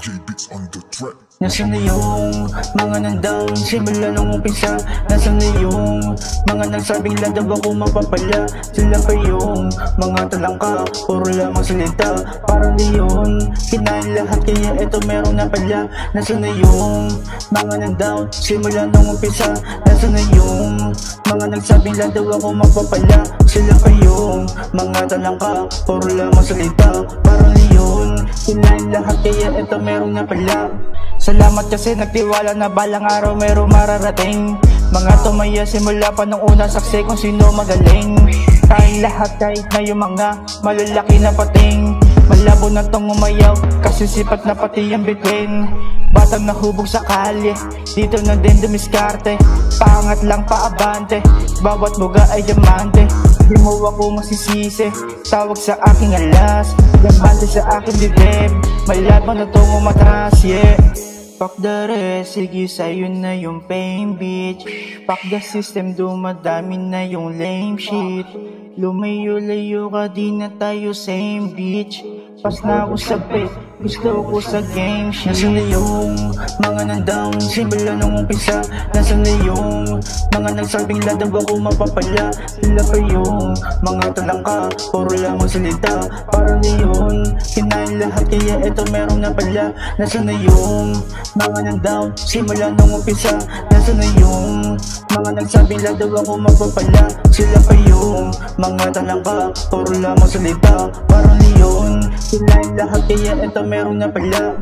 J-Beats on the track. Nasaan na yung mga nandown simula nung umpisa? Nasaan na yung mga nagsabing lang daw ako mapapala? Sila pa yung mga talangka, puro lamang salita. Parang leon, kinain lahat kaya eto meron na pala. Nasaan na yung mga nandown simula nung umpisa? Nasaan na yung mga nagsabing lang daw ako mapapala? Sila pa yung mga talangka, puro lamang salita. Parang leon, kinain lahat kaya eto meron na pala. Salamat kasi nagtiwala na balang araw merong mararating. Mga tumaya simula pa nung una saksi kung sino magaling. Tayong lahat kahit na yung mga malalaki na pating. Malabo na tong umayaw kasi sipat na pati yung bituin. Batang nahubog sa kalye, dito na din dumiskarte. Pangat lang paabante, bawat buga ay diamante. Di mo ako masisisi, tawag sa aking alas. Diamante sa aking dibdib, malabang na tong umatras, yeah. Fuck the rest, sige sa'yo na yung pain bitch. Fuck the system, dumadami na yung lame shit. Lumayo-layo ka, di na tayo same bitch. Pas na ako sa pit, gusto ko sa game shit. Nasaan na yung mga nandown simula nung umpisa? Nasaan na yung mga nagsabing lang daw ako mapapala? Sila pa yung mga talangka, puro lamang salita. Parang leon, kinain lahat kaya eto meron na pala. Nasaan na yung mga nandown simula nung umpisa? Nasaan na yung mga nagsabing lang daw ako mapapala? Sila pa yung mga talangka, puro lamang salita. Parang leon, kinain lahat kaya eto meron na pala.